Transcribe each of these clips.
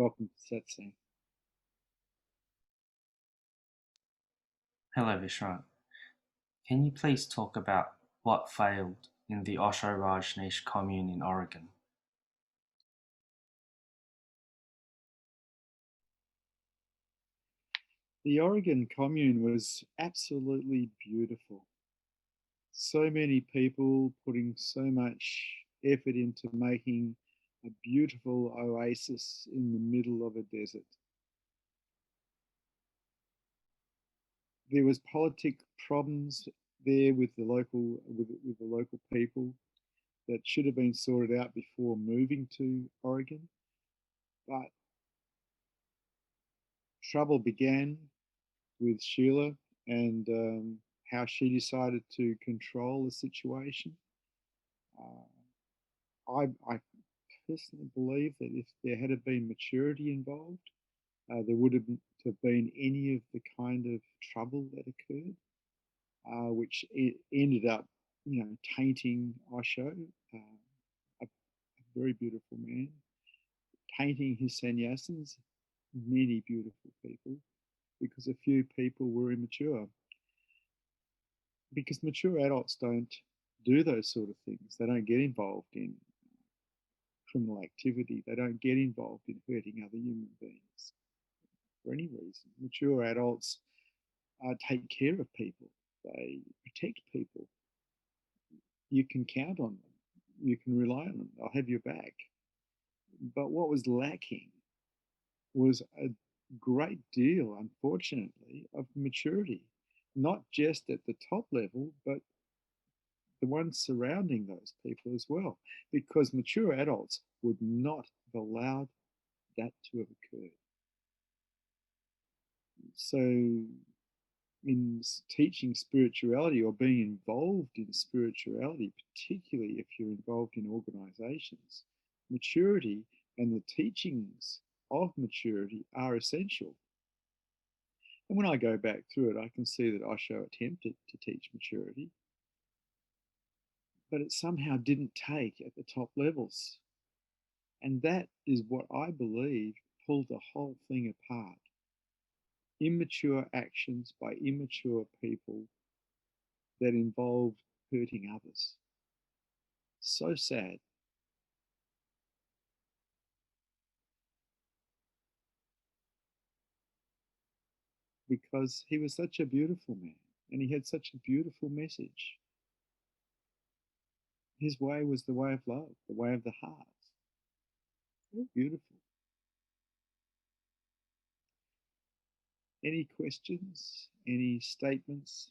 Welcome to Satsang. Hello, Vishrant. Can you please talk about what failed in the Osho Rajneesh Commune in Oregon? The Oregon commune was absolutely beautiful. So many people putting so much effort into making a beautiful oasis in the middle of a desert. There was politic problems there with the local people that should have been sorted out before moving to Oregon, but trouble began with Sheila and how she decided to control the situation. I personally believe that if there had been maturity involved, there wouldn't have been any of the kind of trouble that occurred, which ended up, tainting Osho, a very beautiful man, tainting his sannyasins, many beautiful people, because a few people were immature. Because mature adults don't do those sort of things. They don't get involved in criminal activity. They don't get involved in hurting other human beings for any reason. Mature adults take care of people. They protect people. You can count on them. You can rely on them. They'll have your back. But what was lacking was a great deal, unfortunately, of maturity, not just at the top level, but the ones surrounding those people as well, because mature adults would not have allowed that to have occurred. So, in teaching spirituality or being involved in spirituality, particularly if you're involved in organizations, maturity and the teachings of maturity are essential. And when I go back through it, I can see that Osho attempted to teach maturity, but it somehow didn't take at the top levels. And that is what I believe pulled the whole thing apart. Immature actions by immature people that involved hurting others. So sad. Because he was such a beautiful man and he had such a beautiful message. His way was the way of love, the way of the heart. Very beautiful. Any questions, any statements,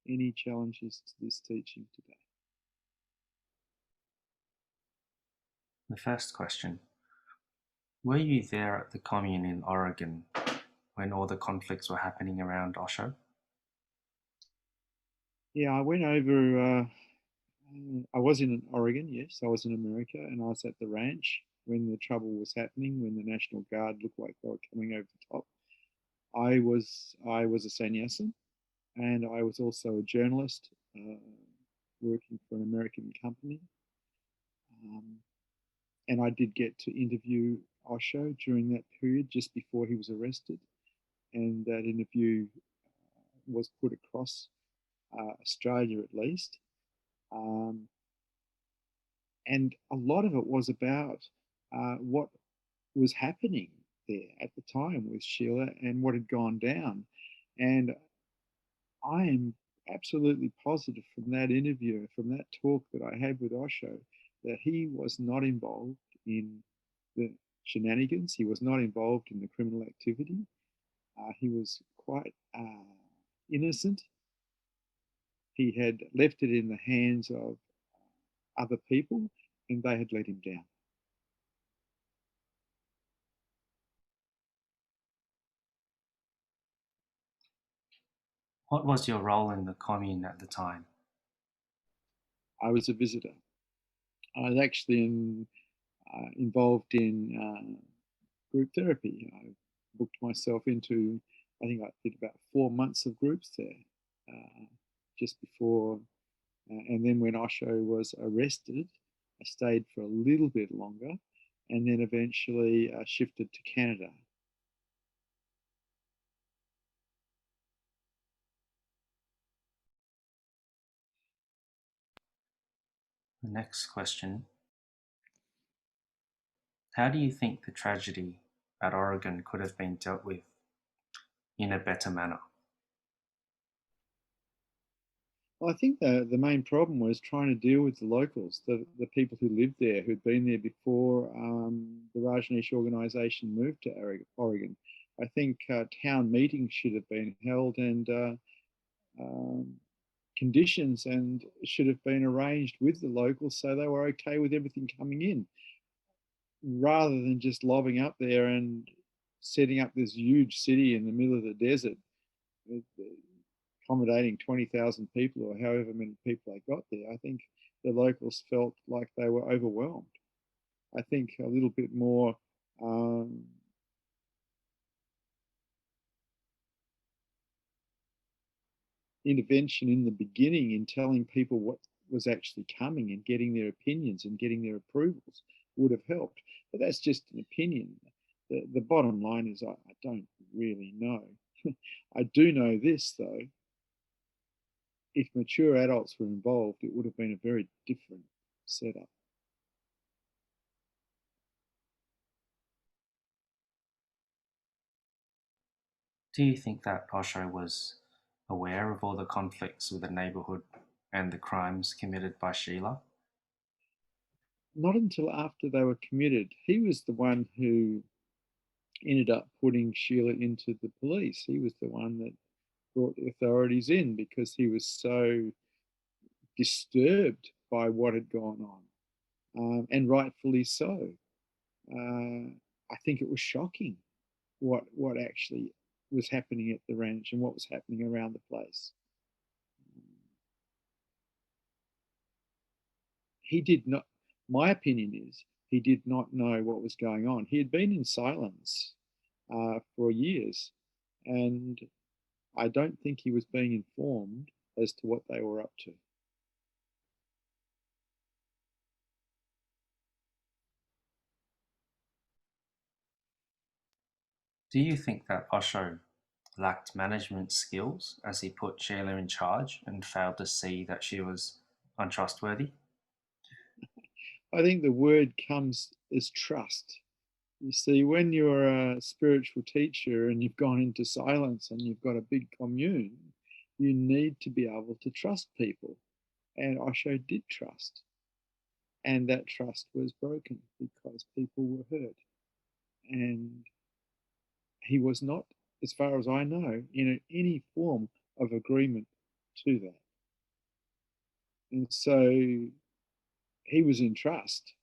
any challenges to this teaching today? The first question: were you there at the commune in Oregon when all the conflicts were happening around Osho? Yeah, I went over. I was in Oregon, yes. I was in America, and I was at the ranch when the trouble was happening, when the National Guard looked like they were coming over the top. I was a sannyasin, and I was also a journalist working for an American company. And I did get to interview Osho during that period, just before he was arrested, and that interview was put across Australia at least. And a lot of it was about what was happening there at the time with Sheila and what had gone down. And I am absolutely positive from that interview, from that talk that I had with Osho, that he was not involved in the shenanigans. He was not involved in the criminal activity. He was quite innocent. He had left it in the hands of other people, and they had let him down. What was your role in the commune at the time? I was a visitor. I was actually involved in group therapy. I booked myself into, I think I did about 4 months of groups there just before. And then when Osho was arrested, I stayed for a little bit longer. and then eventually shifted to Canada. The next question. How do you think the tragedy at Oregon could have been dealt with in a better manner? Well, I think the main problem was trying to deal with the locals, the people who lived there, who'd been there before the Rajneesh organisation moved to Oregon. I think town meetings should have been held, and um, conditions and should have been arranged with the locals so they were okay with everything coming in, rather than just lobbing up there and setting up this huge city in the middle of the desert, accommodating 20,000 people or however many people they got there. I think the locals felt like they were overwhelmed. I think a little bit more intervention in the beginning in telling people what was actually coming and getting their opinions and getting their approvals would have helped. But that's just an opinion. The bottom line is I don't really know. I do know this, though. If mature adults were involved, it would have been a very different setup. Do you think that Osho was aware of all the conflicts with the neighbourhood and the crimes committed by Sheila? Not until after they were committed. He was the one who ended up putting Sheila into the police. He was the one that brought the authorities in because he was so disturbed by what had gone on, and rightfully so. I think it was shocking what actually was happening at the ranch and what was happening around the place. He did not. My opinion is he did not know what was going on. He had been in silence for years, and I don't think he was being informed as to what they were up to. Do you think that Osho lacked management skills as he put Sheila in charge and failed to see that she was untrustworthy? I think the word comes as trust. You see, when you're a spiritual teacher and you've gone into silence and you've got a big commune, you need to be able to trust people. And Osho did trust. And that trust was broken because people were hurt. And he was not, as far as I know, in any form of agreement to that. And so he was in trust,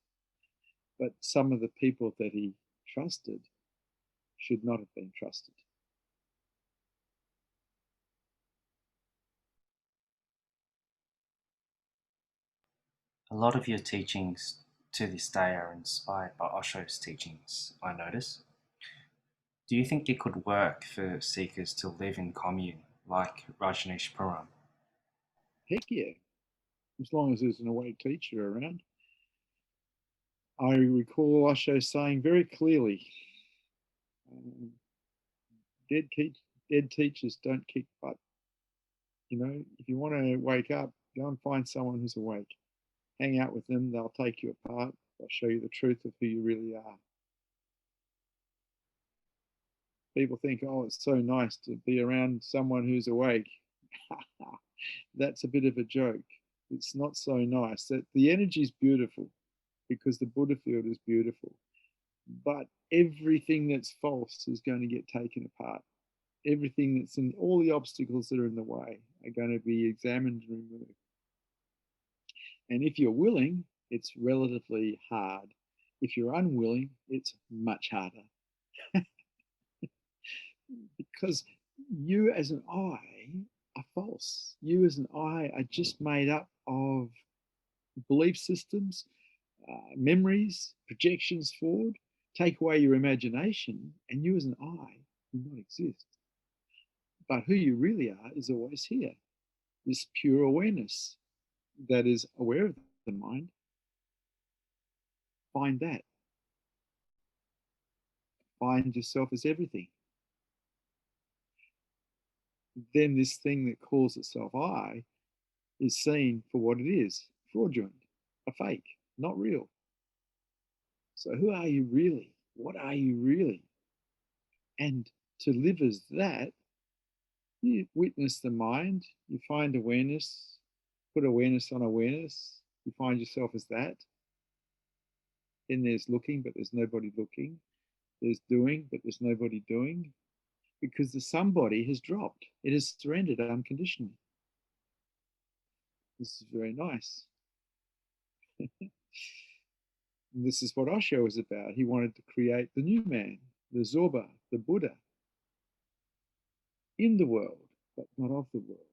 but some of the people that he trusted should not have been trusted. A lot of your teachings to this day are inspired by Osho's teachings, I notice. Do you think it could work for seekers to live in commune like Rajneesh Puram? Heck yeah, as long as there's an awake teacher around. I recall Osho saying very clearly, um, dead, dead teachers don't kick butt. You know, if you want to wake up, go and find someone who's awake. Hang out with them, they'll take you apart, they'll show you the truth of who you really are. People think, oh, it's so nice to be around someone who's awake. That's a bit of a joke. It's not so nice. That the energy is beautiful because the Buddha field is beautiful, but everything that's false is going to get taken apart. Everything that's in all the obstacles that are in the way are going to be examined and removed. And if you're willing, it's relatively hard. If you're unwilling, it's much harder. Because you as an I are false. You as an I are just made up of belief systems, memories, projections forward. Take away your imagination, and you as an I do not exist. But who you really are is always here. This pure awareness that is aware of the mind. Find that. find yourself as everything. Then this thing that calls itself I is seen for what it is, fraudulent, a fake, not real. So who are you really? What are you really? And to live as that, you witness the mind, you find awareness, put awareness on awareness, you find yourself as that. Then there's looking, but there's nobody looking. There's doing, but there's nobody doing. Because the somebody has dropped. It has surrendered unconditionally. This is very nice. And this is what Osho was about. He wanted to create the new man, the Zorba, the Buddha, in the world, but not of the world,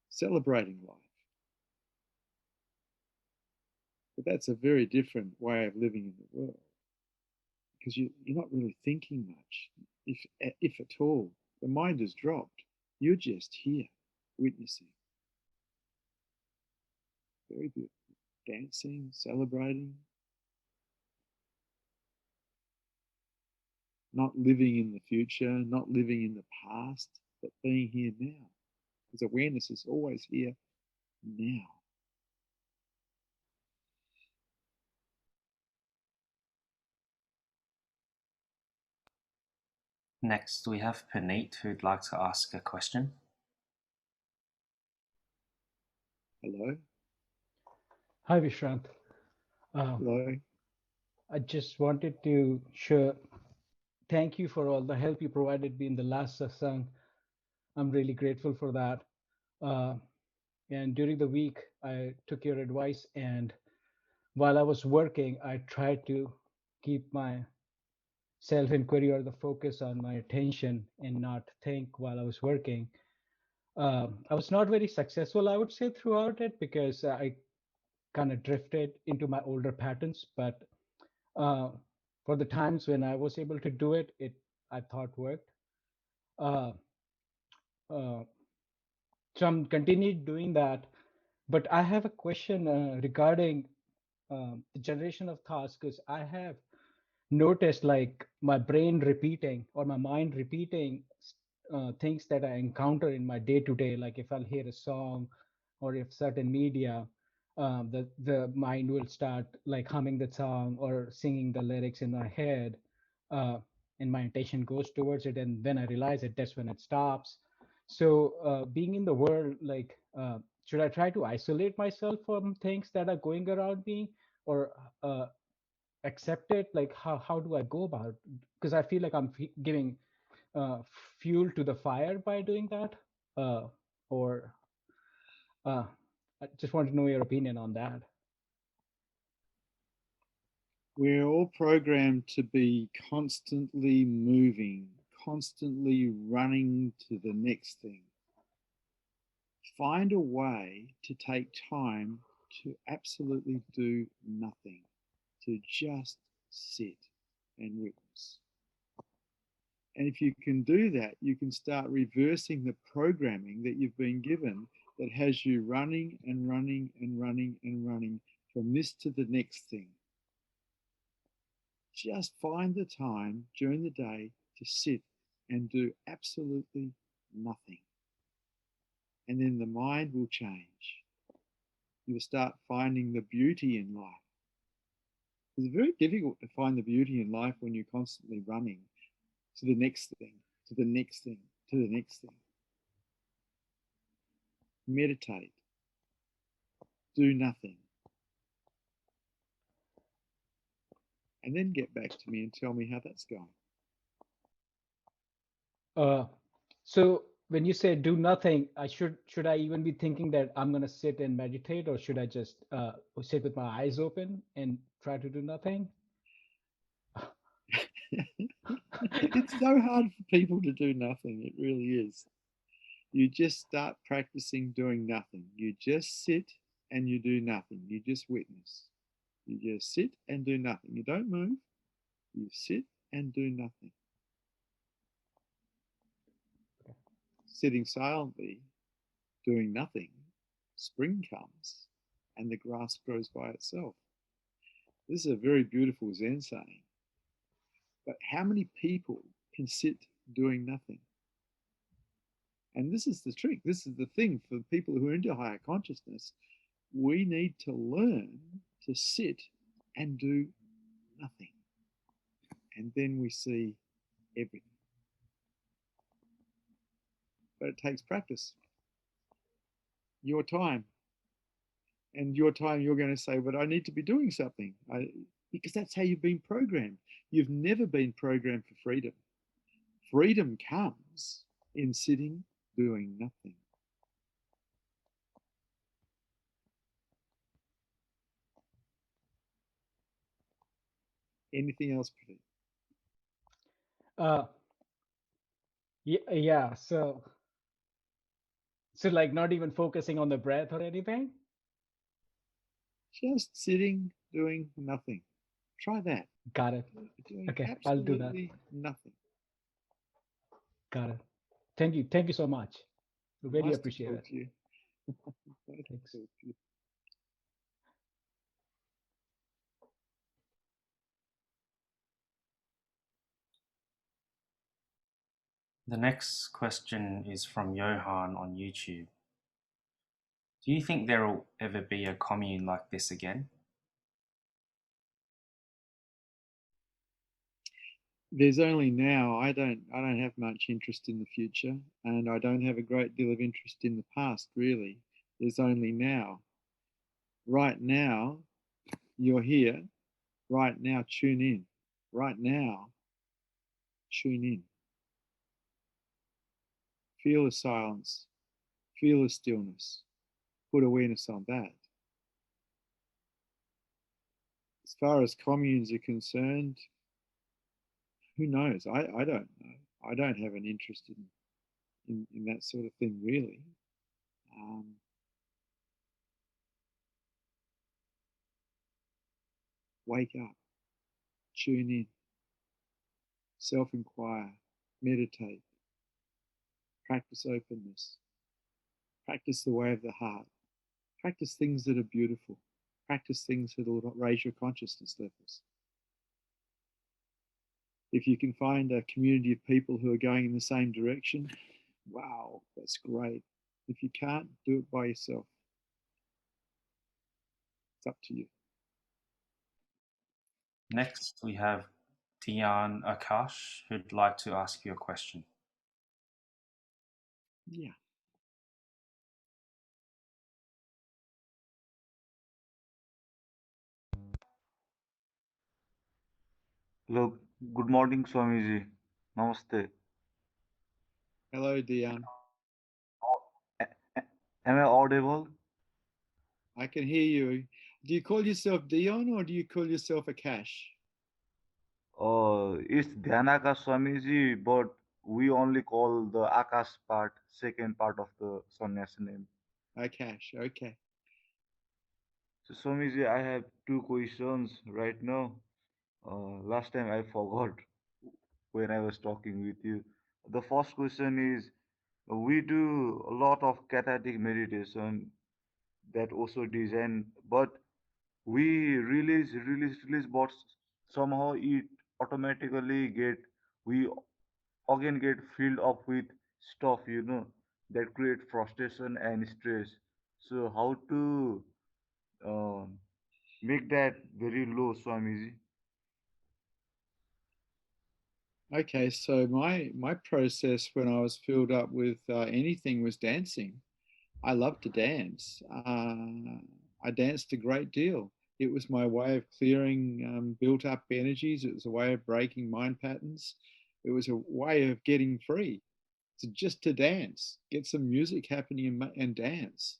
celebrating life. But that's a very different way of living in the world, because you're not really thinking much, if at all. The mind has dropped. You're just here, witnessing. Very beautiful. Dancing, celebrating, not living in the future, not living in the past, but being here now. Because awareness is always here now. Next, we have Puneet who'd like to ask a question. Hello. Hi, Vishrant. Hello. I just wanted to share thank you for all the help you provided me in the last satsang. I'm really grateful for that. Uh, and during the week, I took your advice, and while I was working, I tried to keep my self-inquiry or the focus on my attention and not think while I was working. I was not very successful, I would say, throughout it because I kind of drifted into my older patterns. But uh, for the times when I was able to do it, it I thought worked. Uh, uh, so I'm continued doing that. But I have a question regarding the generation of thoughts, because I have noticed like my brain repeating or my mind repeating things that I encounter in my day to day. Like if I'll hear a song or if certain media, the mind will start like humming the song or singing the lyrics in my head, uh, and my attention goes towards it, and when I realize it, that's when it stops. So being in the world, like should I try to isolate myself from things that are going around me, or accept it? Like how do I go about it? Because I feel like I'm giving uh, fuel to the fire by doing that. Or I just want to know your opinion on that. We're all programmed to be constantly moving, constantly running to the next thing. Find a way to take time to absolutely do nothing, to just sit and witness. And if you can do that, you can start reversing the programming that you've been given that has you running and running and running and running from this to the next thing. Just find the time during the day to sit and do absolutely nothing. And then the mind will change. You'll start finding the beauty in life. It's very difficult to find the beauty in life when you're constantly running to the next thing, to the next thing, to the next thing. Meditate. Do nothing. And then get back to me and tell me how that's going. uh, so when you say do nothing, I should I even be thinking that I'm going to sit and meditate, or should I just sit with my eyes open and try to do nothing? It's so hard for people to do nothing. It really is. You just start practicing doing nothing. You just sit and you do nothing. You just witness. You just sit and do nothing. You don't move. You sit and do nothing. Sitting silently, doing nothing, spring comes and the grass grows by itself. This is a very beautiful Zen saying. But how many people can sit doing nothing? And this is the trick. This is the thing for people who are into higher consciousness. We need to learn to sit and do nothing. And then we see everything. But it takes practice. Your time. And your time, you're going to say, but I need to be doing something. Because that's how you've been programmed. You've never been programmed for freedom. Freedom comes in sitting, doing nothing. Anything else, Pradeep? Uh, yeah. So like not even focusing on the breath or anything. Just sitting, doing nothing. Try that. Got it. Doing Okay, I'll do that. absolutely nothing. Got it. Thank you. Thank you so much. Really Nice to appreciate talk it. to you. Nice to Thanks. talk to you. The next question is from Johan on YouTube. Do you think there will ever be a commune like this again? There's only now. I don't have much interest in the future, and I don't have a great deal of interest in the past, really. There's only now. Right now, you're here. Right now, tune in. Right now, tune in. Feel the silence. Feel the stillness. Put awareness on that. As far as communes are concerned, who knows? I don't know. I don't have an interest in that sort of thing, really. Um, wake up, tune in, self inquire, meditate, practice openness, practice the way of the heart, practice things that are beautiful, practice things that will raise your consciousness levels. If you can find a community of people who are going in the same direction, wow, that's great. If you can't, do it by yourself. It's up to you. Next, we have Tian Akash, who'd like to ask you a question. Yeah. Hello, good morning, Swamiji. Namaste. Hello, Dion. A- Am I audible? I can hear you. Do you call yourself Dion or do you call yourself Akash? It's Dhyanaka Swamiji, but we only call the Akash part, second part of the sannyas name. Akash, okay. So, Swamiji, I have two questions right now. Last time I forgot when I was talking with you. The first question is, we do a lot of cathartic meditation that also design, but we release, but somehow it automatically we again get filled up with stuff, that create frustration and stress. So how to um, make that very low, Swamiji? Okay, so my process when I was filled up with anything was dancing. I love to dance. I danced a great deal. It was my way of clearing built up energies. It was a way of breaking mind patterns. It was a way of getting free. So just to dance, get some music happening and dance.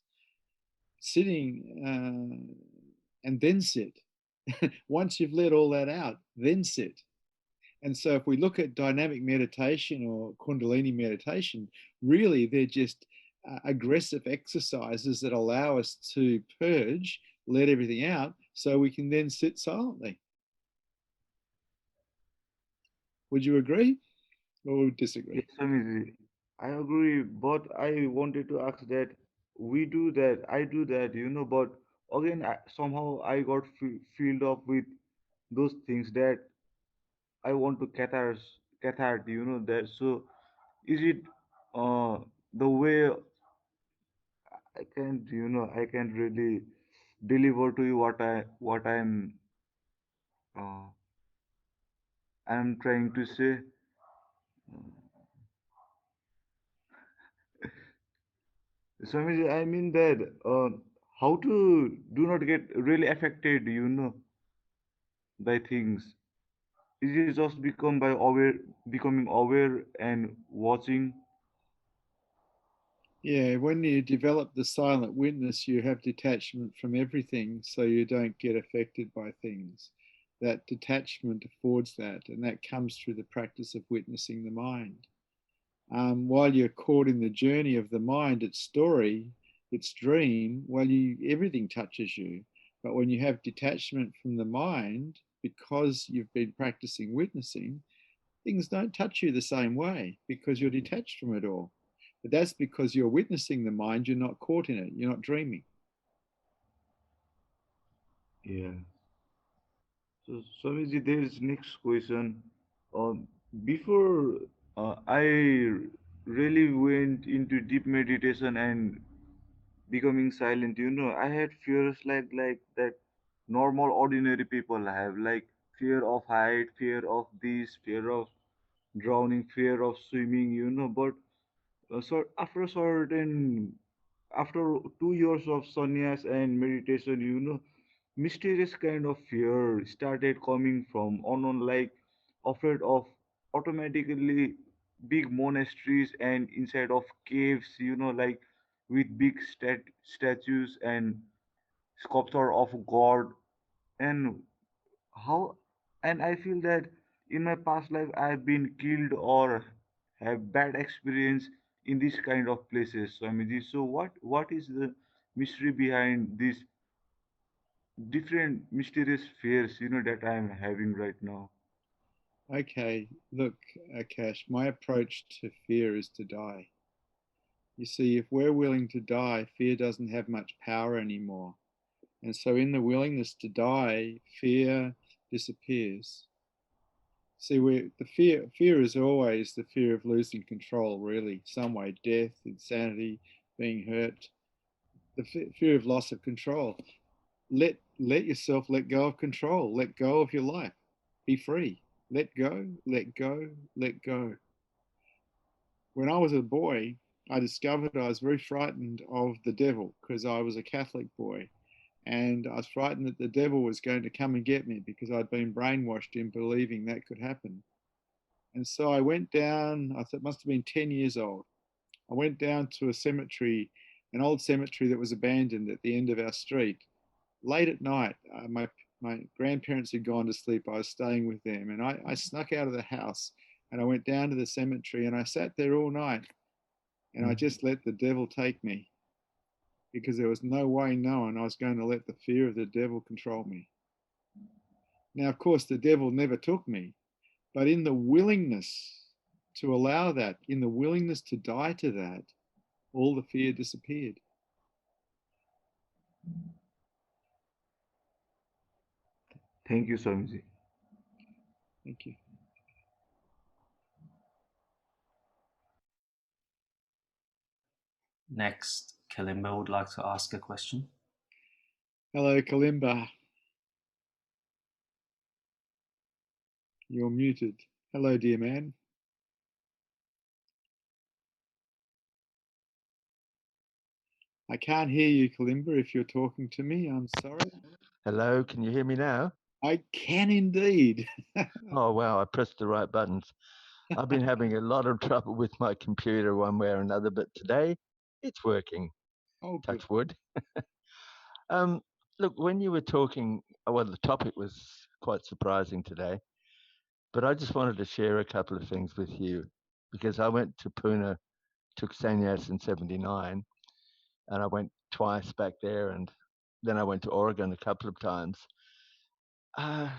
Sitting and then sit. Once you've let all that out, then sit. And so, if we look at dynamic meditation or Kundalini meditation, really they're just aggressive exercises that allow us to purge, let everything out, so we can then sit silently. Would you agree or Yes, disagree? Swamiji, I agree, but I wanted to ask that we do that, I do that, but again, somehow I got filled up with those things that I want to cathart, that. So is it uh the way I can't really deliver to you what uh I'm trying to say. Swamiji, I mean that how to do not get really affected, by things. Is it just becoming aware and watching? Yeah, when you develop the silent witness, you have detachment from everything so you don't get affected by things. That detachment affords that, and that comes through the practice of witnessing the mind. While you're caught in the journey of the mind, its story, its dream, well, everything touches you. But when you have detachment from the mind, because you've been practicing witnessing, things don't touch you the same way because you're detached from it all. But that's because you're witnessing the mind, you're not caught in it, you're not dreaming. Yeah. So, Swamiji, there is next question. Before I really went into deep meditation and becoming silent, I had fears like that normal ordinary people have, like fear of height, fear of this, fear of drowning, fear of swimming, But so after 2 years of sannyas and meditation, mysterious kind of fear started coming from unknown, like afraid of automatically big monasteries and inside of caves, like with big statues and sculpture of God. And how, and I feel that in my past life I've been killed or have bad experience in this kind of places. So I mean, so what is the mystery behind these different mysterious fears, that I'm having right now? Okay, look, Akash, my approach to fear is to die. You see, if we're willing to die, fear doesn't have much power anymore. And so, in the willingness to die, fear disappears. See, the fear is always the fear of losing control, really, some way, death, insanity, being hurt, the fear of loss of control. Let yourself let go of control, let go of your life, be free, let go, let go, let go. When I was a boy, I discovered I was very frightened of the devil because I was a Catholic boy. And I was frightened that the devil was going to come and get me because I'd been brainwashed in believing that could happen. And so I went down, I thought it must have been 10 years old. I went down to a cemetery, an old cemetery that was abandoned at the end of our street. Late at night, my grandparents had gone to sleep. I was staying with them, and I snuck out of the house and I went down to the cemetery and I sat there all night and I Mm. just let the devil take me because there was no way knowing I was going to let the fear of the devil control me. Now, of course, the devil never took me, but in the willingness to allow that, in the willingness to die to that, all the fear disappeared. Thank you, Swamiji. Thank you. Next, Kalimba would like to ask a question. Hello, Kalimba. You're muted. Hello, dear man. I can't hear you, Kalimba, if you're talking to me. I'm sorry. Hello, can you hear me now? I can indeed. Oh, wow, I pressed the right buttons. I've been having a lot of trouble with my computer one way or another, but today it's working. Oh, good. Touch wood. um, Look, when you were talking, well, the topic was quite surprising today, but I just wanted to share a couple of things with you because I went to Pune, took sannyas in 79, and I went twice back there, and then I went to Oregon a couple of times. Uh,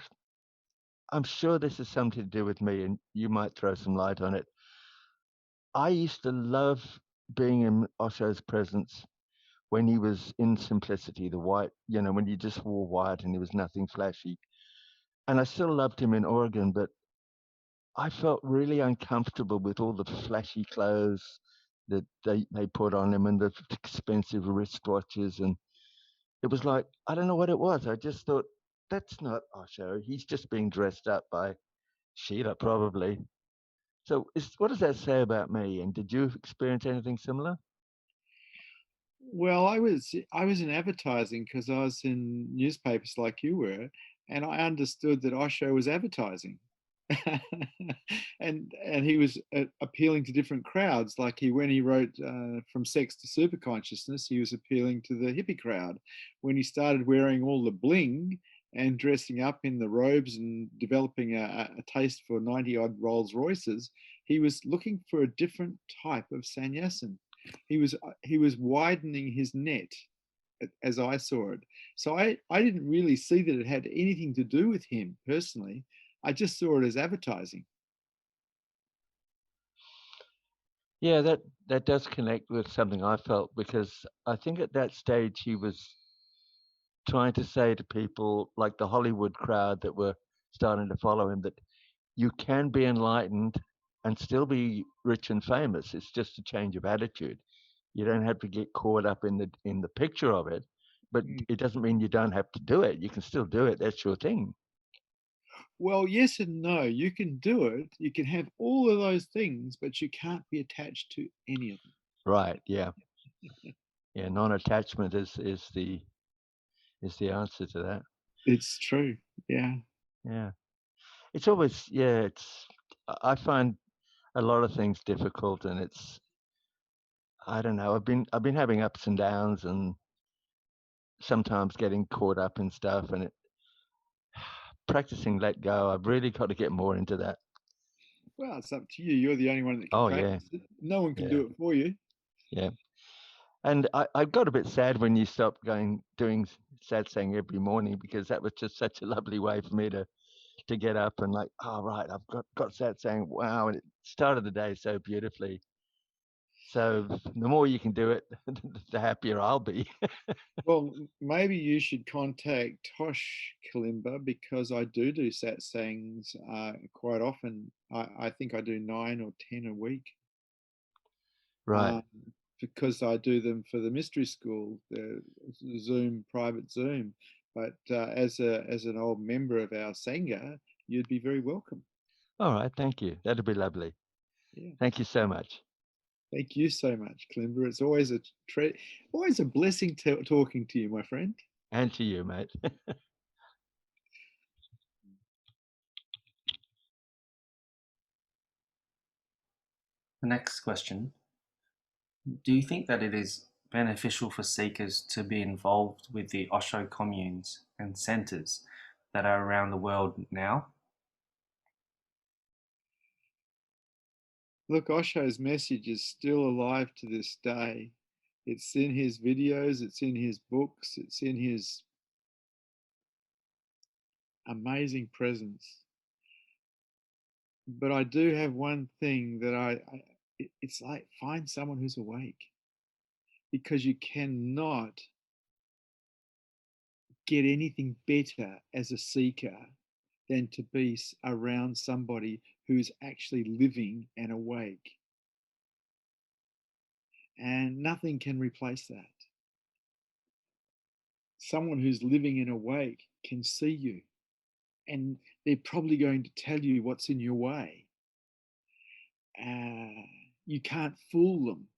I'm sure this is something to do with me, and you might throw some light on it. I used to love being in Osho's presence when he was in simplicity, the white, when he just wore white and he was nothing flashy. And I still loved him in Oregon, but I felt really uncomfortable with all the flashy clothes that they put on him and the expensive wristwatches. And it was like, I don't know what it was. I just thought, that's not Osho. He's just being dressed up by Sheila, probably. So what does that say about me? And did you experience anything similar? Well, I was in advertising because I was in newspapers like you were, and I understood that Osho was advertising. and he was appealing to different crowds. Like when he wrote From Sex to Superconsciousness, he was appealing to the hippie crowd. When he started wearing all the bling and dressing up in the robes and developing a taste for 90 odd Rolls Royces, he was looking for a different type of sannyasin. He was widening his net as I saw it. So I didn't really see that it had anything to do with him personally. I just saw it as advertising. Yeah, that does connect with something I felt, because I think at that stage he was trying to say to people like the Hollywood crowd that were starting to follow him that you can be enlightened and still be rich and famous. It's just a change of attitude. You don't have to get caught up in the picture of it, but it doesn't mean you don't have to do it. You can still do it. That's your thing. Well, yes and no. You can do it. You can have all of those things, but you can't be attached to any of them. Right. Yeah. Yeah. Non-attachment is the answer to that. It's true. Yeah. Yeah. It's always, yeah, I find a lot of things difficult, and I don't know, I've been having ups and downs and sometimes getting caught up in stuff, and practicing let go. I've really got to get more into that. Well, it's up to you. You're the only one that can Oh yeah. practice it. No one can Yeah. do it for you. Yeah. And I got a bit sad when you stopped doing satsang every morning, because that was just such a lovely way for me to get up and like, oh right, I've got satsang. Wow. And it started the day so beautifully. So the more you can do it, the happier I'll be. Well, maybe you should contact Tosh Kalimba, because I do satsangs quite often. I think I do 9 or 10 a week. Right. Because I do them for the mystery school, the Zoom, private Zoom. But as an old member of our Sangha, you'd be very welcome. All right. Thank you. That'd be lovely. Yeah. Thank you so much. Thank you so much, Kalimba. It's always a blessing talking to you, my friend. And to you, mate. The next question: do you think that it is beneficial for seekers to be involved with the Osho communes and centres that are around the world now? Look, Osho's message is still alive to this day. It's in his videos, it's in his books, it's in his amazing presence. But I do have one thing that it's like, find someone who's awake, because you cannot get anything better as a seeker than to be around somebody who's actually living and awake. And nothing can replace that. Someone who's living and awake can see you, and they're probably going to tell you what's in your way. You can't fool them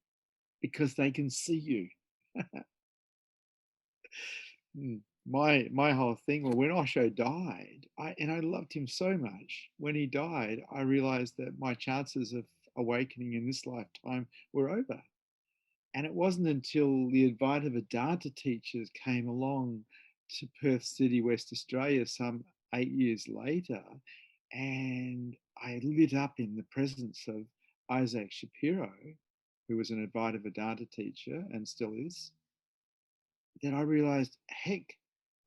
because they can see you. My whole thing, well, when Osho died, I loved him so much. When he died, I realized that my chances of awakening in this lifetime were over. And it wasn't until the Advaita Vedanta teachers came along to Perth City, West Australia, some 8 years later, and I lit up in the presence of Isaac Shapiro, who was an Advaita Vedanta teacher and still is, that I realized, heck,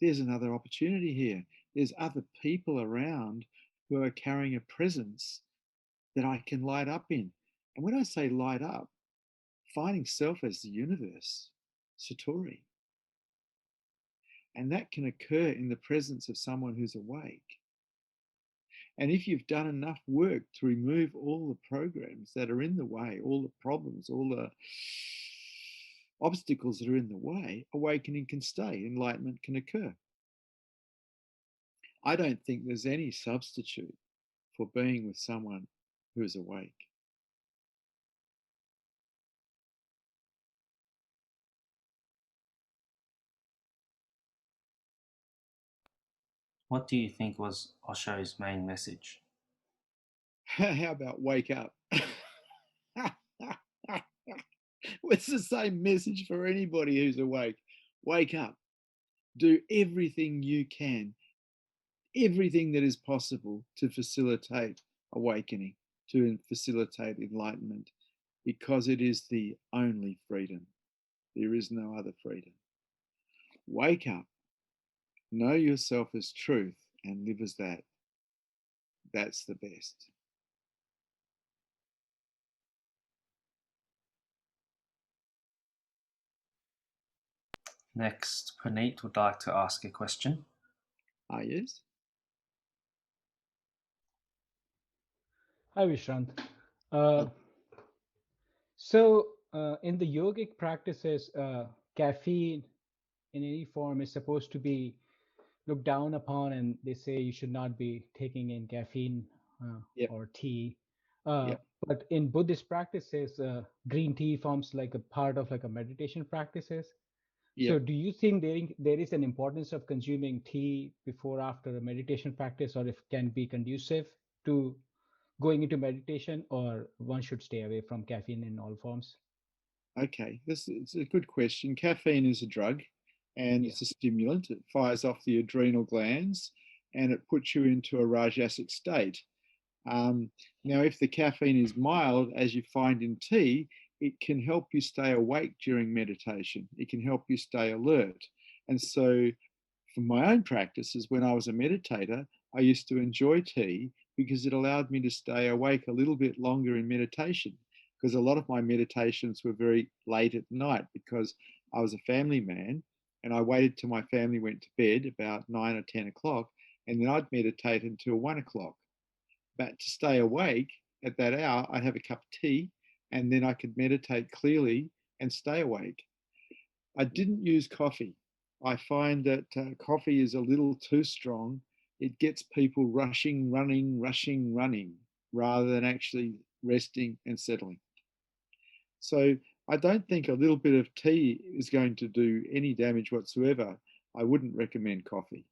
there's another opportunity here. There's other people around who are carrying a presence that I can light up in. And when I say light up, finding self as the universe, Satori. And that can occur in the presence of someone who's awake. And if you've done enough work to remove all the programs that are in the way, all the problems, all the obstacles that are in the way, awakening can stay, enlightenment can occur. I don't think there's any substitute for being with someone who is awake. What do you think was Osho's main message? How about wake up? It's the same message for anybody who's awake. Wake up. Do everything you can, everything that is possible to facilitate awakening, to facilitate enlightenment, because it is the only freedom. There is no other freedom. Wake up. Know yourself as truth and live as that. That's the best. Next, Praneet would like to ask a question. Yes? Hi, Vishrant. So, in the yogic practices, caffeine in any form is supposed to be looked down upon, and they say you should not be taking in caffeine Yep. or tea. Yep. But in Buddhist practices, green tea forms like a part of like a meditation practices. So, Yep. do you think there is an importance of consuming tea before after a meditation practice, or if can be conducive to going into meditation, or one should stay away from caffeine in all forms? Okay, this is a good question. Caffeine is a drug and Yeah. it's a stimulant. It fires off the adrenal glands and it puts you into a rajasic state. Now, if the caffeine is mild, as you find in tea, it can help you stay awake during meditation. It can help you stay alert. And so, for my own practices, when I was a meditator, I used to enjoy tea because it allowed me to stay awake a little bit longer in meditation. Because a lot of my meditations were very late at night because I was a family man and I waited till my family went to bed about 9 or 10 o'clock, and then I'd meditate until 1 o'clock. But to stay awake at that hour, I'd have a cup of tea and then I could meditate clearly and stay awake. I didn't use coffee. I find that coffee is a little too strong. It gets people rushing, running, rather than actually resting and settling. So I don't think a little bit of tea is going to do any damage whatsoever. I wouldn't recommend coffee.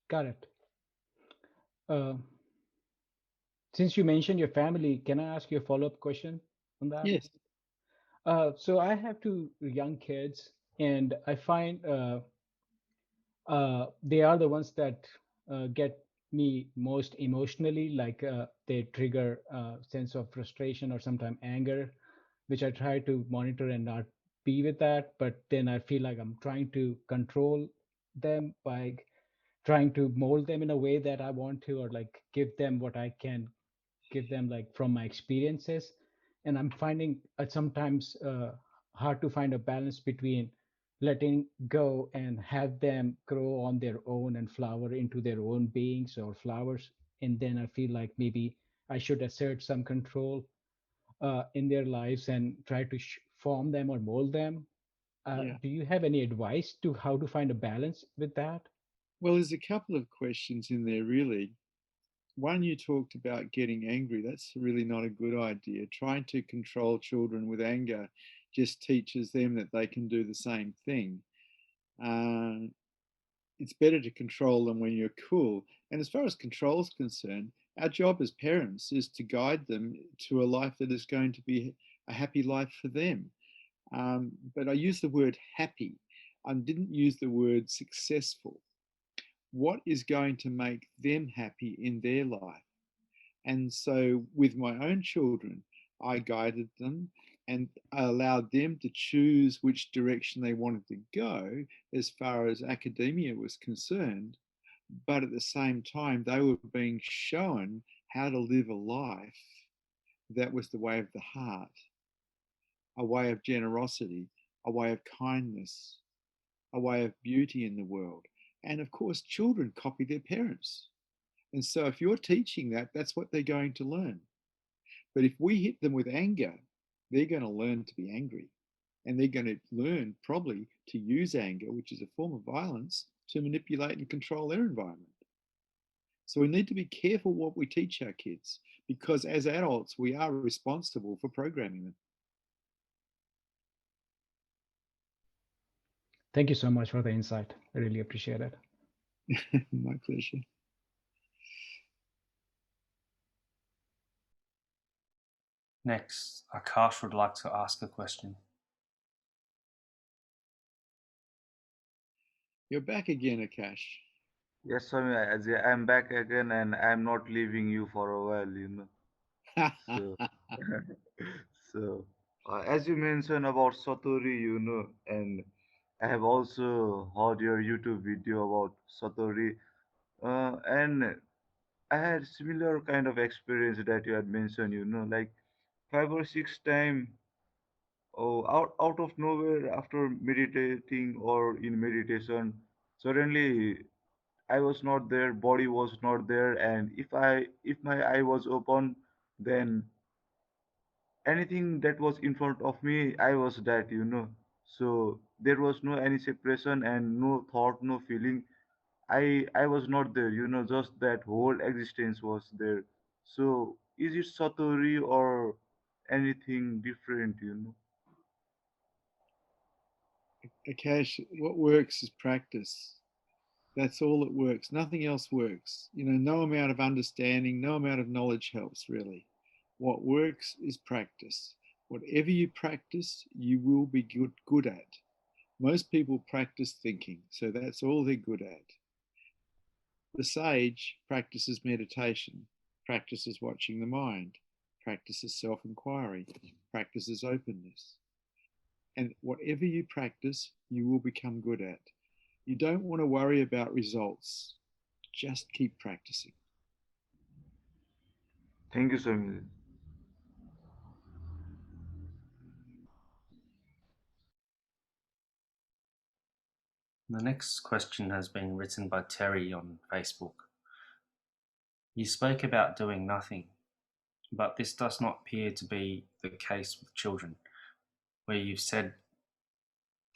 Got it. Uh, since you mentioned your family, can I ask you a follow-up question on that? Yes. So I have two young kids, and I find they are the ones that get me most emotionally. Like they trigger a sense of frustration or sometimes anger, which I try to monitor and not be with that. But then I feel like I'm trying to control them by trying to mold them in a way that I want to, or like give them what I can give them like from my experiences. And I'm finding sometimes hard to find a balance between letting go and have them grow on their own and flower into their own beings or flowers. And then I feel like maybe I should assert some control in their lives and try to form them or mold them. Yeah. Do you have any advice to how to find a balance with that? Well, there's a couple of questions in there, really. One, you talked about getting angry. That's really not a good idea. Trying to control children with anger just teaches them that they can do the same thing. Uh, it's better to control them when you're cool. And as far as control is concerned, our job as parents is to guide them to a life that is going to be a happy life for them. But I use the word happy. I didn't use the word successful. What is going to make them happy in their life? And so with my own children, I guided them and I allowed them to choose which direction they wanted to go as far as academia was concerned. But at the same time, they were being shown how to live a life that was the way of the heart, a way of generosity, a way of kindness, a way of beauty in the world. And of course, children copy their parents. And so if you're teaching that, that's what they're going to learn. But if we hit them with anger, they're going to learn to be angry. And they're going to learn probably to use anger, which is a form of violence, to manipulate and control their environment. So we need to be careful what we teach our kids, because as adults, we are responsible for programming them. Thank you so much for the insight. I really appreciate it. My pleasure. Next, Akash would like to ask a question. You're back again, Akash. Yes, Swami, I'm back again and I'm not leaving you for a while, So, so as you mentioned about Satori, and I have also heard your YouTube video about Satori, and I had similar kind of experience that you had mentioned, like 5 or 6 times, out of nowhere after meditating or in meditation, suddenly I was not there, body was not there, and if my eye was open, then anything that was in front of me, I was that. So there was no any separation and no thought, no feeling. I was not there. Just that whole existence was there. So is it Satori or anything different? Akash, what works is practice. That's all that works. Nothing else works. No amount of understanding, no amount of knowledge helps really. What works is practice. Whatever you practice, you will be good at. Most people practice thinking, so that's all they're good at. The sage practices meditation, practices watching the mind, practices self-inquiry, practices openness. And whatever you practice, you will become good at. You don't want to worry about results. Just keep practicing. Thank you, Swami. The next question has been written by Terry on Facebook. You spoke about doing nothing, but this does not appear to be the case with children, where you've said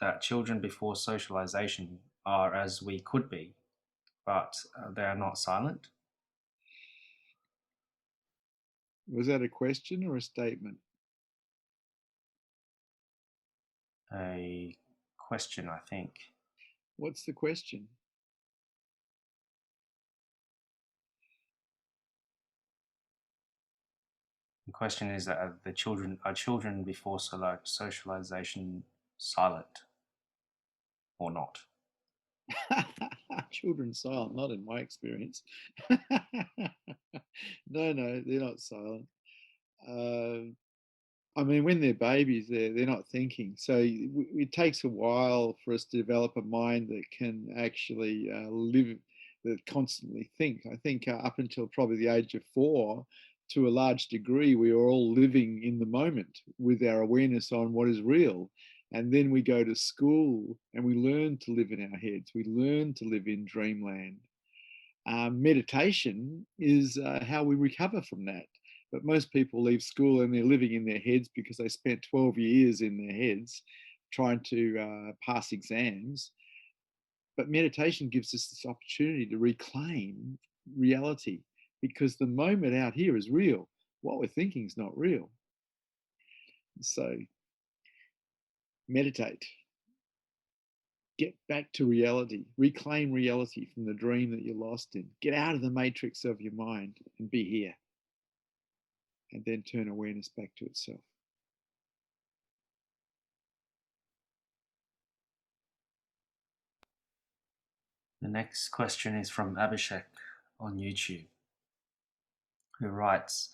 that children before socialization are as we could be, but they are not silent. Was that a question or a statement? A question, I think. What's the question? The question is that are children before socialization silent or not? Children silent, not in my experience. No, they're not silent. I mean, when they're babies, they're not thinking. So it takes a while for us to develop a mind that can actually live, that constantly think. I think up until probably the age of 4, to a large degree, we are all living in the moment with our awareness on what is real. And then we go to school and we learn to live in our heads. We learn to live in dreamland. Meditation is how we recover from that. But most people leave school and they're living in their heads because they spent 12 years in their heads trying to pass exams. But meditation gives us this opportunity to reclaim reality, because the moment out here is real. What we're thinking is not real. So meditate. Get back to reality. Reclaim reality from the dream that you're lost in. Get out of the matrix of your mind and be here. And then turn awareness back to itself. The next question is from Abhishek on YouTube, who writes,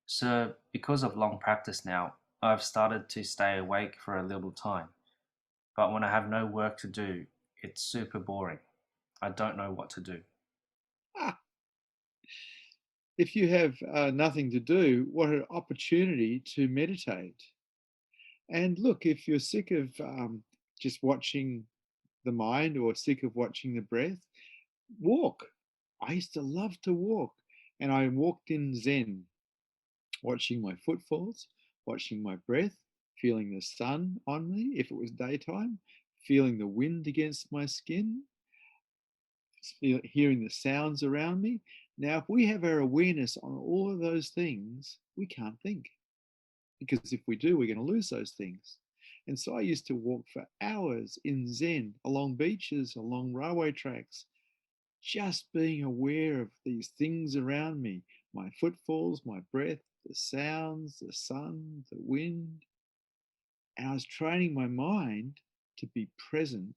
Sir, because of long practice now, I've started to stay awake for a little time. But when I have no work to do, it's super boring. I don't know what to do. If you have nothing to do, what an opportunity to meditate. And look, if you're sick of just watching the mind or sick of watching the breath, walk. I used to love to walk, and I walked in Zen, watching my footfalls, watching my breath, feeling the sun on me if it was daytime, feeling the wind against my skin, hearing the sounds around me. Now, if we have our awareness on all of those things, we can't think, because if we do, we're going to lose those things. And so I used to walk for hours in Zen, along beaches, along railway tracks, just being aware of these things around me, my footfalls, my breath, the sounds, the sun, the wind. And I was training my mind to be present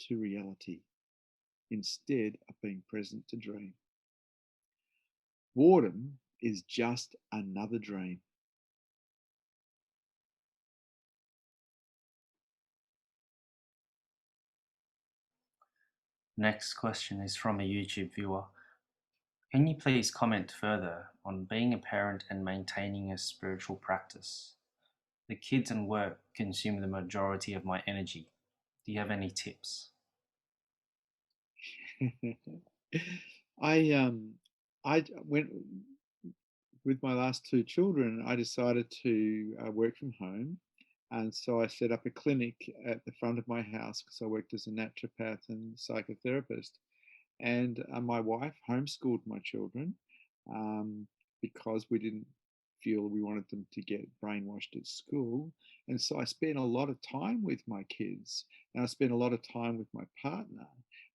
to reality instead of being present to dream. Boredom is just another dream. Next question is from a YouTube viewer. Can you please comment further on being a parent and maintaining a spiritual practice? The kids and work consume the majority of my energy. Do you have any tips? I went with my last two children. I decided to work from home, and so I set up a clinic at the front of my house because I worked as a naturopath and psychotherapist. And my wife homeschooled my children because we didn't feel we wanted them to get brainwashed at school. And so I spent a lot of time with my kids, and I spent a lot of time with my partner.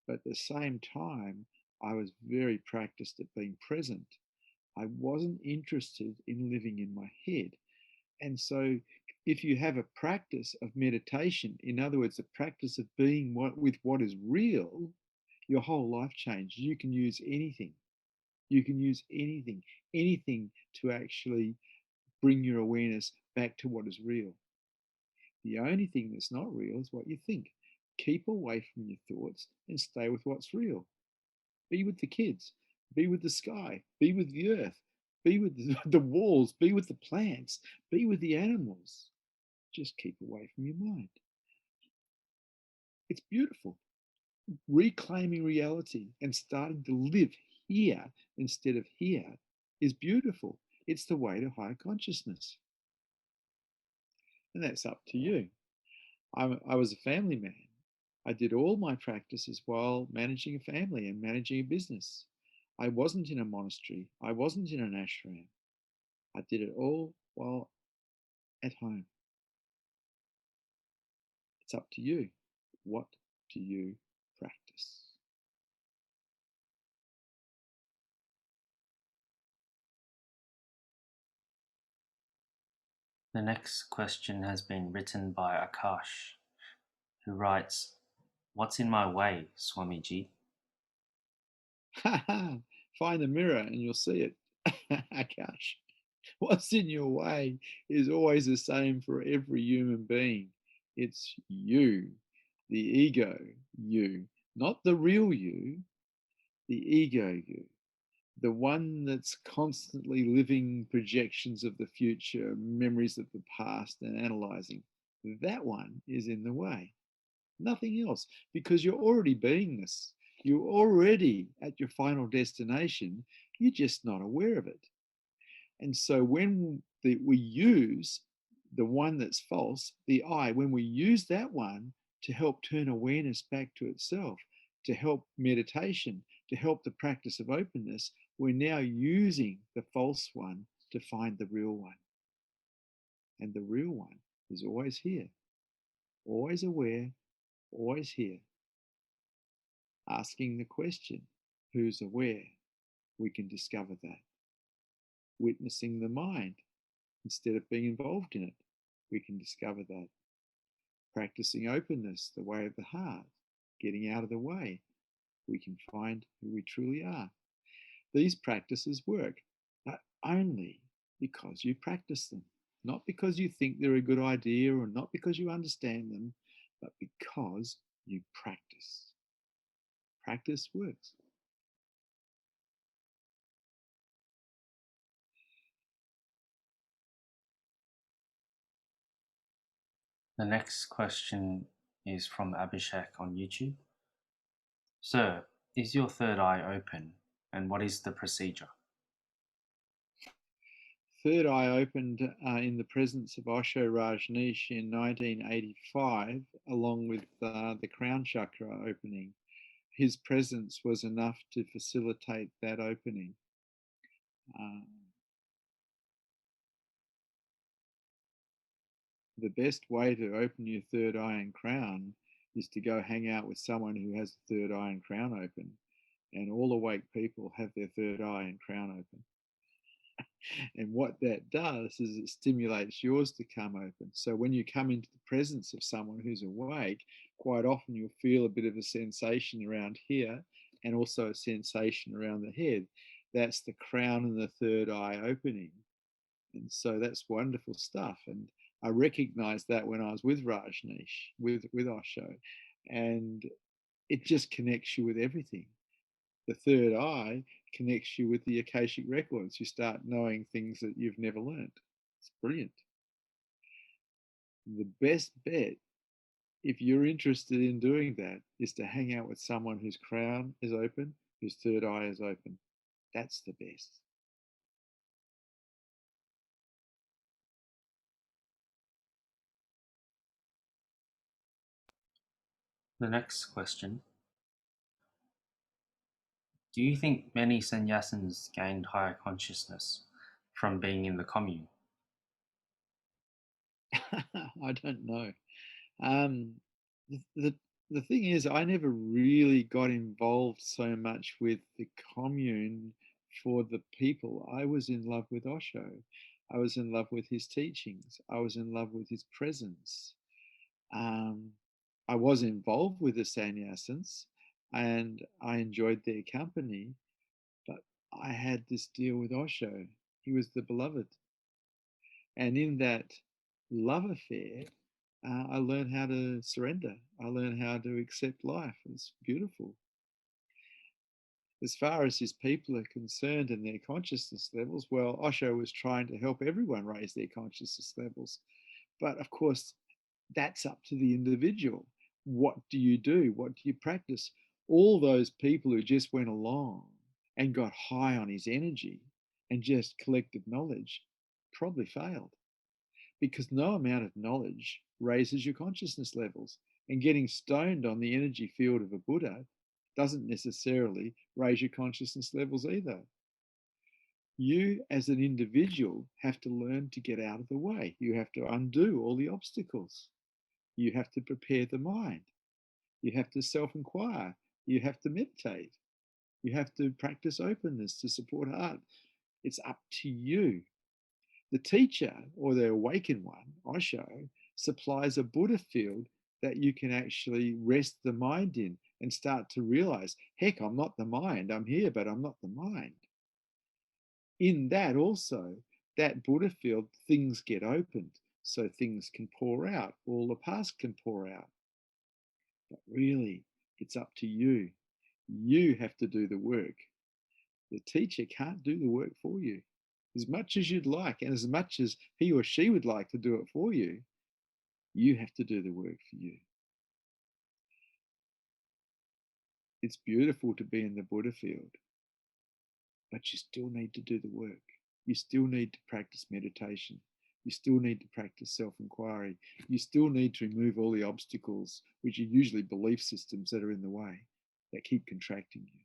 But at the same time, I was very practiced at being present. I wasn't interested in living in my head. And so if you have a practice of meditation, in other words, a practice of being with what is real, your whole life changes. You can use anything. You can use anything to actually bring your awareness back to what is real. The only thing that's not real is what you think. Keep away from your thoughts and stay with what's real. Be with the kids, be with the sky, be with the earth, be with the walls, be with the plants, be with the animals. Just keep away from your mind. It's beautiful. Reclaiming reality and starting to live here instead of here is beautiful. It's the way to higher consciousness. And that's up to you. I was a family man. I did all my practices while managing a family and managing a business. I wasn't in a monastery. I wasn't in an ashram. I did it all while at home. It's up to you. What do you practice? The next question has been written by Akash, who writes, "What's in my way, Swamiji?" Find the mirror and you'll see it. Akash. What's in your way is always the same for every human being. It's you, the ego you, not the real you, the ego you, the one that's constantly living projections of the future, memories of the past, and analyzing. That one is in the way. Nothing else, because you're already beingness. You're already at your final destination. You're just not aware of it. And so when we use the one that's false, the I, when we use that one to help turn awareness back to itself, to help meditation, to help the practice of openness, we're now using the false one to find the real one. And the real one is always here, always aware, always here. Asking the question, who's aware? We can discover that. Witnessing the mind instead of being involved in it, we can discover that. Practicing openness, the way of the heart, getting out of the way, we can find who we truly are. These practices work, but only because you practice them, not because you think they're a good idea or not because you understand them, but because you practice. Practice works. The next question is from Abhishek on YouTube. Sir, is your third eye open? and what is the procedure? Third eye opened in the presence of Osho Rajneesh in 1985, along with the crown chakra opening. His presence was enough to facilitate that opening. The best way to open your third eye and crown is to go hang out with someone who has the third eye and crown open. And all awake people have their third eye and crown open. And what that does is it stimulates yours to come open. So when you come into the presence of someone who's awake, quite often you'll feel a bit of a sensation around here and also a sensation around the head. That's the crown and the third eye opening. And so that's wonderful stuff. And I recognized that when I was with Rajneesh, with Osho, and it just connects you with everything. The third eye connects you with the Akashic records. You start knowing things that you've never learned. It's brilliant. The best bet, if you're interested in doing that, is to hang out with someone whose crown is open, whose third eye is open. That's the best. The next question. Do you think many sannyasins gained higher consciousness from being in the commune? I don't know. The thing is, I never really got involved so much with the commune for the people. I was in love with Osho. I was in love with his teachings. I was in love with his presence. I was involved with the sannyasins and I enjoyed their company, but I had this deal with Osho. He was the beloved. And in that love affair, I learned how to surrender. I learned how to accept life. It's beautiful. As far as his people are concerned and their consciousness levels, well, Osho was trying to help everyone raise their consciousness levels. But of course, that's up to the individual. What do you do? What do you practice? All those people who just went along and got high on his energy and just collected knowledge probably failed, because no amount of knowledge raises your consciousness levels. And getting stoned on the energy field of a Buddha doesn't necessarily raise your consciousness levels either. You, as an individual, have to learn to get out of the way. You have to undo all the obstacles. You have to prepare the mind. You have to self-inquire. You have to meditate. You have to practice openness to support heart. It's up to you. The teacher, or the awakened one, Osho, supplies a Buddha field that you can actually rest the mind in and start to realize, heck, I'm not the mind. I'm here, but I'm not the mind. In that also, that Buddha field, things get opened. So things can pour out. All the past can pour out. But really, it's up to you. You have to do the work. The teacher can't do the work for you. As much as you'd like, and as much as he or she would like to do it for you, you have to do the work for you. It's beautiful to be in the Buddha field, but you still need to do the work. You still need to practice meditation. You still need to practice self-inquiry. You still need to remove all the obstacles, which are usually belief systems that are in the way, that keep contracting you.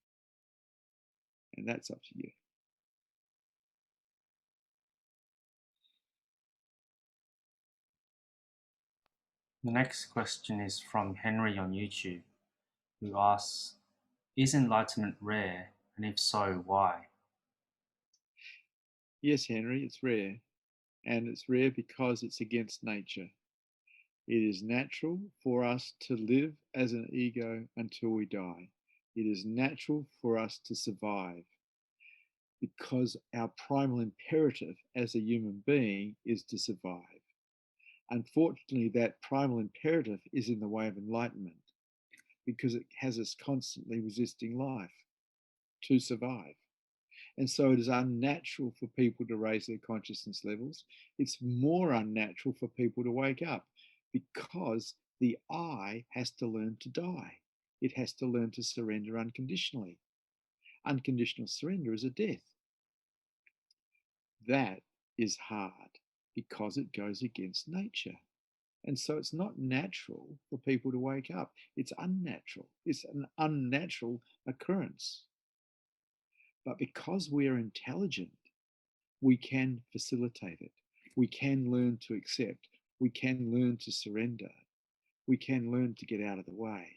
And that's up to you. The next question is from Henry on YouTube, who asks, is enlightenment rare, and if so, why? Yes, Henry, it's rare. And it's rare because it's against nature. It is natural for us to live as an ego until we die. It is natural for us to survive because our primal imperative as a human being is to survive. Unfortunately, that primal imperative is in the way of enlightenment because it has us constantly resisting life to survive. And so it is unnatural for people to raise their consciousness levels. It's more unnatural for people to wake up because the I has to learn to die. It has to learn to surrender unconditionally. Unconditional surrender is a death. That is hard because it goes against nature. And so it's not natural for people to wake up. It's unnatural. It's an unnatural occurrence. But because we're intelligent, we can facilitate it. We can learn to accept. We can learn to surrender. We can learn to get out of the way.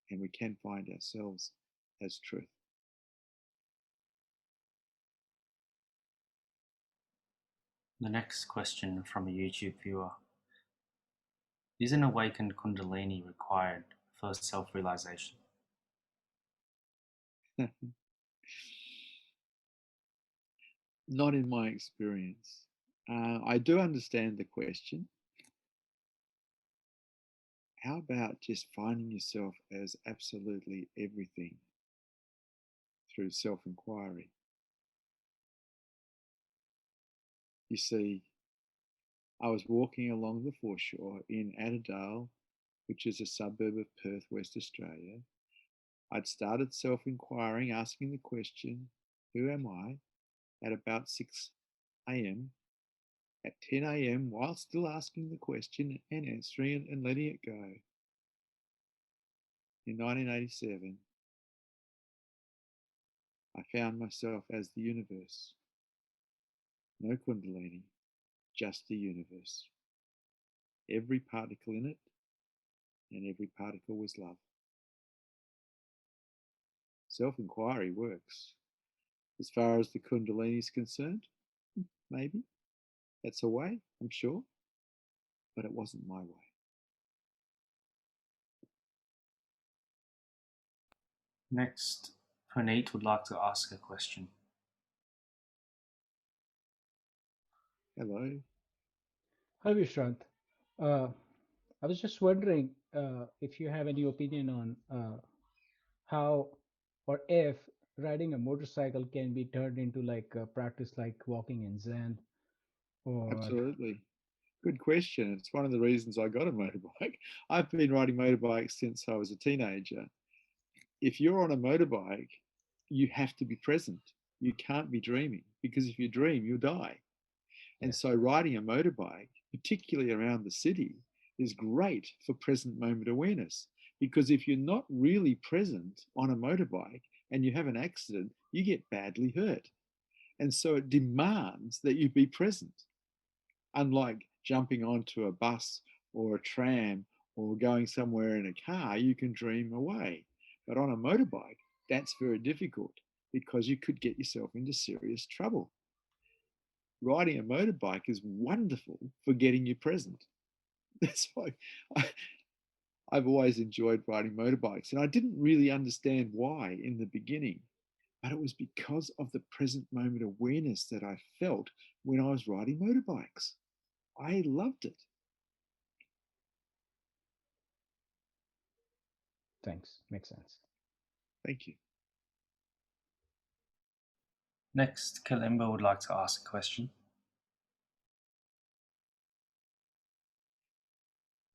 And we can find ourselves as truth. The next question from a YouTube viewer. Is an awakened Kundalini required for self-realization? Not in my experience. I do understand the question. How about just finding yourself as absolutely everything through self-inquiry? You see, I was walking along the foreshore in Adderale, which is a suburb of Perth, West Australia. I'd started self-inquiring, asking the question, who am I? At about 6 a.m. At 10 a.m., while still asking the question and answering it and letting it go. In 1987, I found myself as the universe. No Kundalini, just the universe. Every particle in it, and every particle was love. Self-inquiry works. As far as the Kundalini is concerned, maybe. That's a way, I'm sure. But it wasn't my way. Next, Praneet would like to ask a question. Hello. Hi, Vishrant. I was just wondering if you have any opinion on how or if riding a motorcycle can be turned into like a practice like walking in Zen or Absolutely. Good question. It's one of the reasons I got a motorbike. I've been riding motorbikes since I was a teenager. If you're on a motorbike, you have to be present. You can't be dreaming, because if you dream, you'll die. And so riding a motorbike, particularly around the city, is great for present moment awareness. Because if you're not really present on a motorbike and you have an accident, you get badly hurt. And so it demands that you be present. Unlike jumping onto a bus or a tram or going somewhere in a car, you can dream away. But on a motorbike, that's very difficult because you could get yourself into serious trouble. Riding a motorbike is wonderful for getting you present. That's why I've always enjoyed riding motorbikes. And I didn't really understand why in the beginning, but it was because of the present moment awareness that I felt when I was riding motorbikes. I loved it. thanks, makes sense. Thank you. Next, Kalimba would like to ask a question.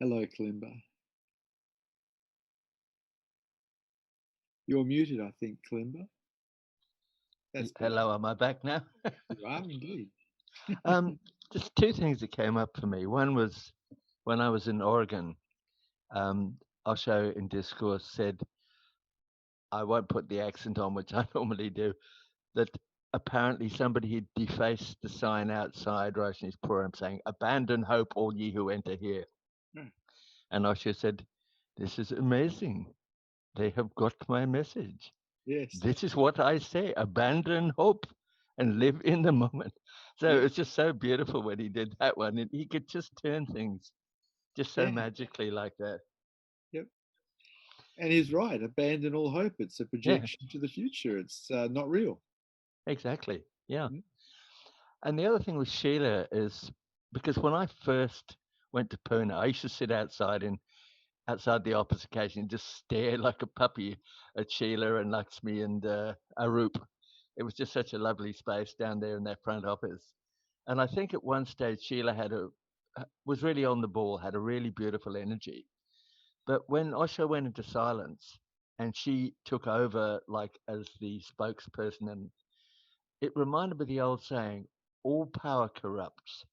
Hello, Kalimba. You're muted, I think, Kalimba. Hello, am I back now? You are indeed. Just two things that came up for me. One was when I was in Oregon, Osho in Discourse said, I won't put the accent on, which I normally do, that apparently somebody had defaced the sign outside Rajneesh Commune saying, abandon hope, all ye who enter here. And Osho said, this is amazing. They have got my message. Yes. This is what I say, abandon hope and live in the moment. So it's just so beautiful when he did that one. And he could just turn things just so magically like that. Yep. And he's right. Abandon all hope. It's a projection to the future. It's not real. Exactly. Yeah. And the other thing with Sheila is because when I first went to Pune, I used to sit outside the office occasionally and just stare like a puppy at Sheila and Lakshmi and Arup. It was just such a lovely space down there in that front office. And I think at one stage Sheila was really on the ball, had a really beautiful energy. But when Osho went into silence, and she took over like as the spokesperson. And it reminded me of the old saying, all power corrupts,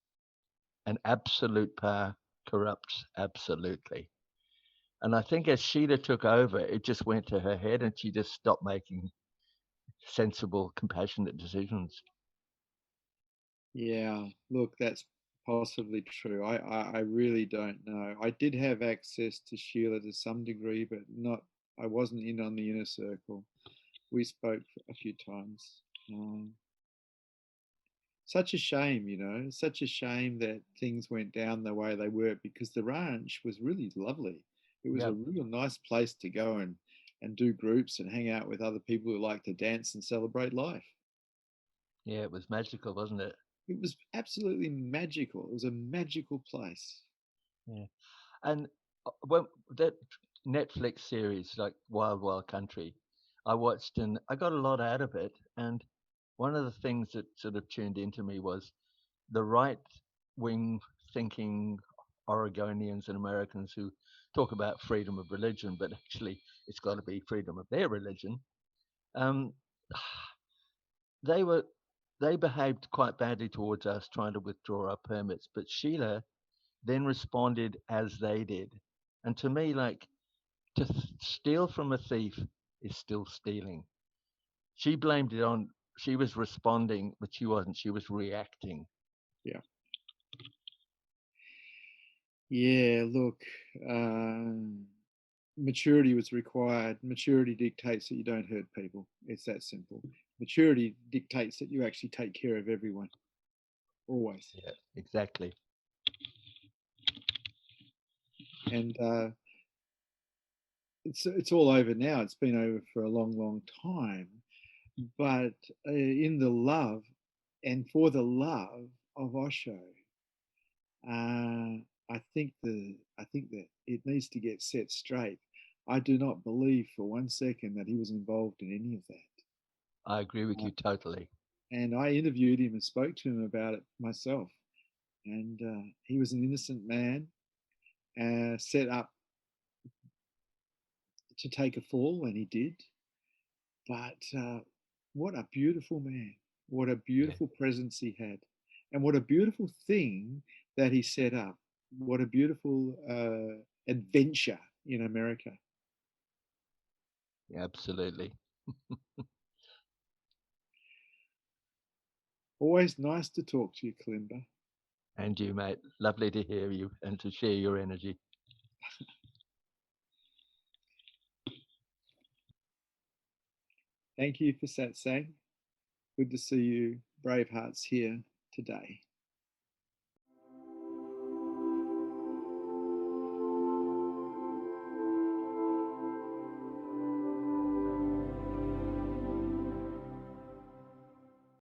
and absolute power corrupts absolutely. And I think as Sheila took over, it just went to her head and she just stopped making sensible, compassionate decisions. Yeah, look, that's possibly true. I really don't know. I did have access to Sheila to some degree, but not, I wasn't in on the inner circle. We spoke a few times. Such a shame, you know, such a shame that things went down the way they were, because the ranch was really lovely. It was a real nice place to go and do groups and hang out with other people who like to dance and celebrate life. Yeah, it was magical, wasn't it? It was absolutely magical. It was a magical place. Yeah. And when that Netflix series, like Wild Wild Country, I watched and I got a lot out of it. And one of the things that sort of tuned into me was the right wing thinking Oregonians and Americans who talk about freedom of religion, but actually it's got to be freedom of their religion. Um, they were they behaved quite badly towards us trying to withdraw our permits, but Sheila then responded as they did. And to me, like, to steal from a thief is still stealing. She blamed it on, she was responding, but she wasn't, she was reacting. Yeah. Yeah, look, maturity was required. Maturity dictates that you don't hurt people. It's that simple. Maturity dictates that you actually take care of everyone. Always. Yeah, exactly. And it's all over now. It's been over for a long, long time. But in the love and for the love of Osho, I think that it needs to get set straight. I do not believe for one second that he was involved in any of that. I agree with you totally. And I interviewed him and spoke to him about it myself. And he was an innocent man, set up to take a fall, and he did. But what a beautiful man. What a beautiful presence he had. And what a beautiful thing that he set up. What a beautiful adventure in America. Yeah, absolutely. Always nice to talk to you, Kalimba. And you, mate. Lovely to hear you and to share your energy. Thank you for Satsang. Good to see you, brave hearts, here today.